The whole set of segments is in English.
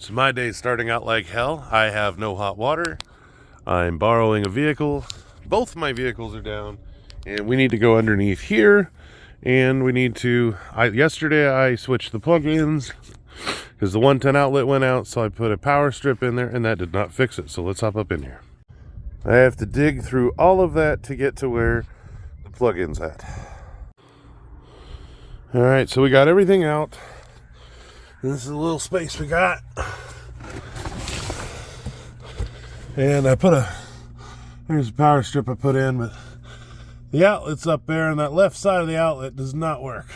So my day's starting out like hell. I have no hot water. I'm borrowing a vehicle. Both my vehicles are down, and we need to go underneath here. And we need to. Yesterday I switched the plug-ins because the 110 outlet went out, so I put a power strip in there, and that did not fix it. So let's hop up in here. I have to dig through all of that to get to where the plug-in's at. All right, so we got everything out. And this is a little space we got. And I there's a power strip I put in, but the outlet's up there, and that left side of the outlet does not work.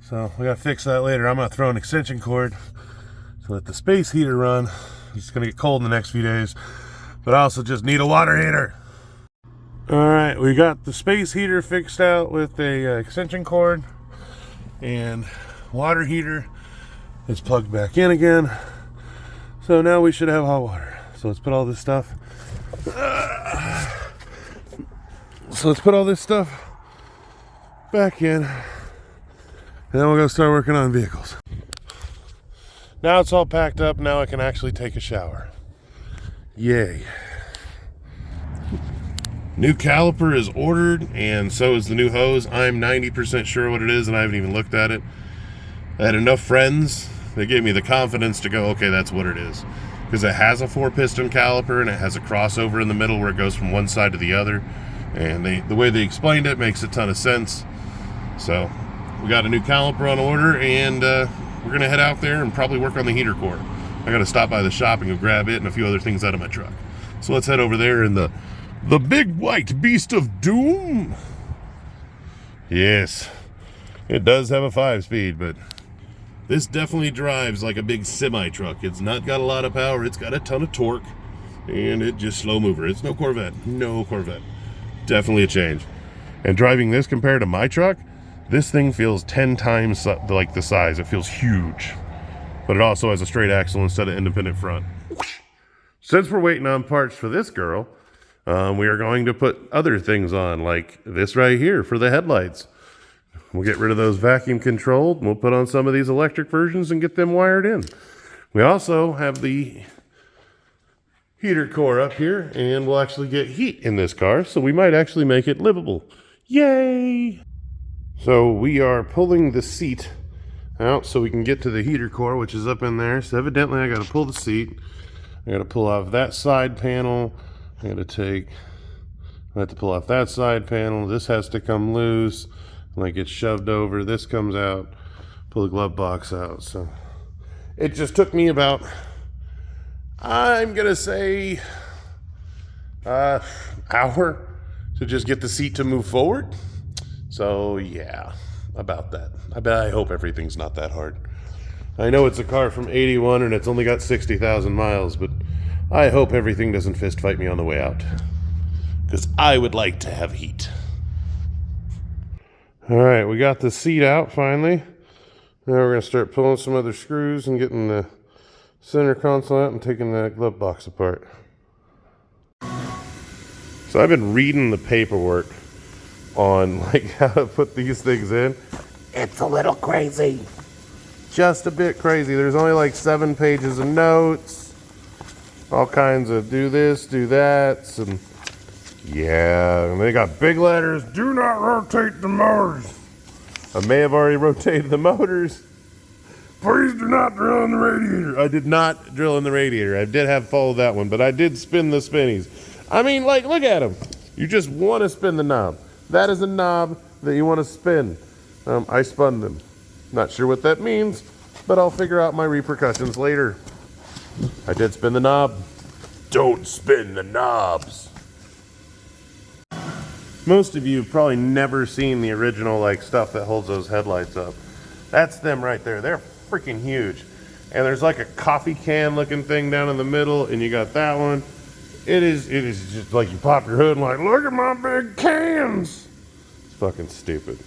So we gotta fix that later. I'm gonna throw an extension cord to let the space heater run. It's gonna get cold in the next few days, but I also just need a water heater. All right, we got the space heater fixed out with a extension cord, and water heater is plugged back in again. So now we should have hot water. So let's put all this stuff. Back in, and then we'll go start working on vehicles. Now it's all packed up. Now I can actually take a shower. Yay. New caliper is ordered, and so is the new hose. I'm 90% sure what it is, and I haven't even looked at it. I had enough friends that gave me the confidence to go, okay, that's what it is. Because it has a 4-piston caliper, and it has a crossover in the middle where it goes from one side to the other. And the way they explained it makes a ton of sense. So we got a new caliper on order, and we're going to head out there and probably work on the heater core. I got to stop by the shop and go grab it and a few other things out of my truck. So let's head over there in the big white beast of doom. Yes, it does have a 5-speed, but this definitely drives like a big semi-truck. It's not got a lot of power. It's got a ton of torque, and it just slow mover. It's no Corvette. No Corvette. Definitely a change. And driving this compared to my truck, this thing feels 10 times like the size. It feels huge. But it also has a straight axle instead of independent front. Since we're waiting on parts for this girl, we are going to put other things on, like this right here for the headlights. We'll get rid of those vacuum controlled. We'll put on some of these electric versions and get them wired in. We also have the heater core up here, and we'll actually get heat in this car, so we might actually make it livable. Yay! So we are pulling the seat out so we can get to the heater core, which is up in there. So evidently I got to pull the seat. I got to pull off that side panel. I have to pull off that side panel. This has to come loose. Like it's shoved over. This comes out. Pull the glove box out. So it just took me about, I'm gonna say, hour to just get the seat to move forward. So yeah, about that. I hope everything's not that hard. I know it's a car from 81 and it's only got 60,000 miles, but I hope everything doesn't fist fight me on the way out, because I would like to have heat. All right, we got the seat out finally. Now we're going to start pulling some other screws and getting the center console out and taking that glove box apart. So I've been reading the paperwork on like how to put these things in. It's a little crazy. Just a bit crazy. There's only like 7 pages of notes. All kinds of do this, do that, and yeah, and they got big letters, do not rotate the motors. I may have already rotated the motors. Please do not drill in the radiator. I did not drill in the radiator. I did have followed that one, but I did spin the spinnies. I mean, like, look at them. You just want to spin the knob. That is a knob that you want to spin. I spun them. Not sure what that means, but I'll figure out my repercussions later. I did spin the knob. Don't spin the knobs. Most of you have probably never seen the original like stuff that holds those headlights up. That's them right there. They're freaking huge. And there's like a coffee can looking thing down in the middle, and you got that one. It is just like you pop your hood and like, look at my big cans. It's fucking stupid.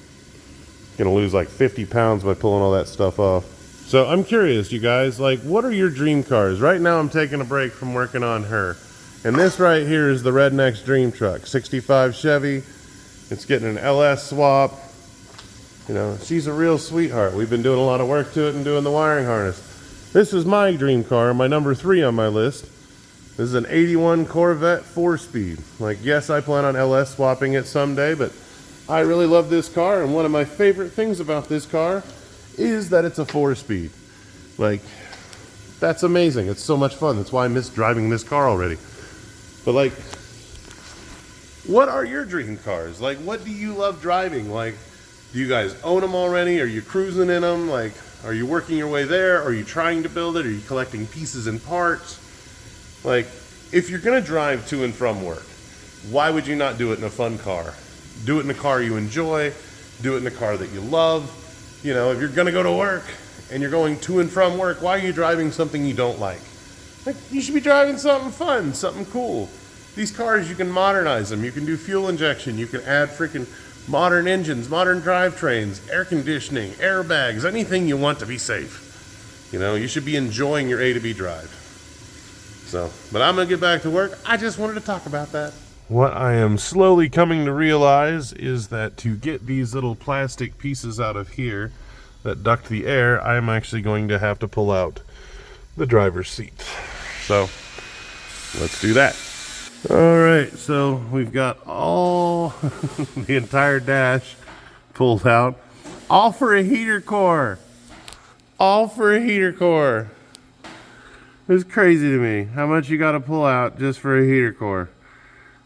Gonna lose like 50 pounds by pulling all that stuff off. So I'm curious, you guys, like, what are your dream cars? Right now I'm taking a break from working on her. And this right here is the Redneck's dream truck, 65 Chevy. It's getting an LS swap. You know, she's a real sweetheart. We've been doing a lot of work to it and doing the wiring harness. This is my dream car, my number 3 on my list. This is an 81 Corvette 4-speed. Like, yes, I plan on LS swapping it someday, but I really love this car, and one of my favorite things about this car is that it's a 4-speed. Like, that's amazing. It's so much fun. That's why I miss driving this car already. But like, what are your dream cars? Like, what do you love driving? Like, do you guys own them already? Are you cruising in them? Like, are you working your way there? Are you trying to build it? Are you collecting pieces and parts? Like, if you're gonna drive to and from work, why would you not do it in a fun car? Do it in a car you enjoy. Do it in a car that you love. You know, if you're gonna go to work and you're going to and from work, why are you driving something you don't like? Like, you should be driving something fun, something cool. These cars, you can modernize them. You can do fuel injection. You can add freaking modern engines, modern drivetrains, air conditioning, airbags, anything you want to be safe. You know, you should be enjoying your A to B drive. So, but I'm going to get back to work. I just wanted to talk about that. What I am slowly coming to realize is that to get these little plastic pieces out of here that duct the air, I'm actually going to have to pull out the driver's seat. So, let's do that. Alright, so we've got all the entire dash pulled out. All for a heater core. All for a heater core. It's crazy to me how much you gotta pull out just for a heater core.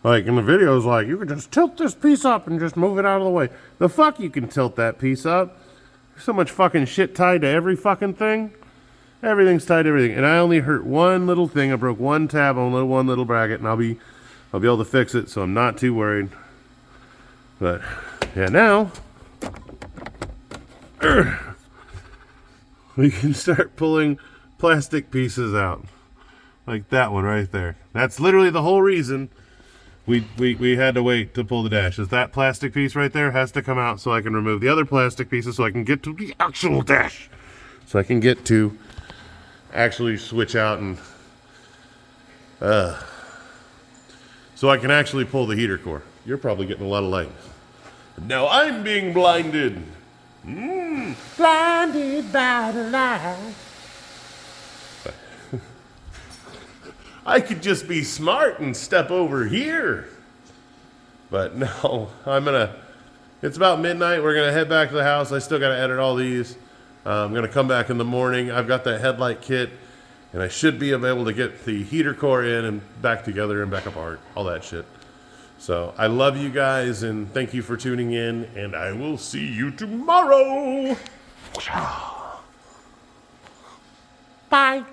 Like, in the videos, like, you can just tilt this piece up and just move it out of the way. The fuck you can tilt that piece up? There's so much fucking shit tied to every fucking thing. Everything's tied to everything. And I only hurt one little thing. I broke one tab on one little bracket, and I'll be able to fix it, so I'm not too worried. But yeah, now we can start pulling plastic pieces out. Like that one right there. That's literally the whole reason we had to wait to pull the dash. Is that plastic piece right there has to come out so I can remove the other plastic pieces so I can get to the actual dash. So I can get to actually switch out and so I can actually pull the heater core. You're probably getting a lot of light. Now I'm being blinded. Blinded by the light. I could just be smart and step over here. But no, it's about midnight. We're gonna head back to the house. I still gotta edit all these. I'm gonna come back in the morning. I've got that headlight kit, and I should be able to get the heater core in and back together and back apart, all that shit. So I love you guys, and thank you for tuning in, and I will see you tomorrow. Bye.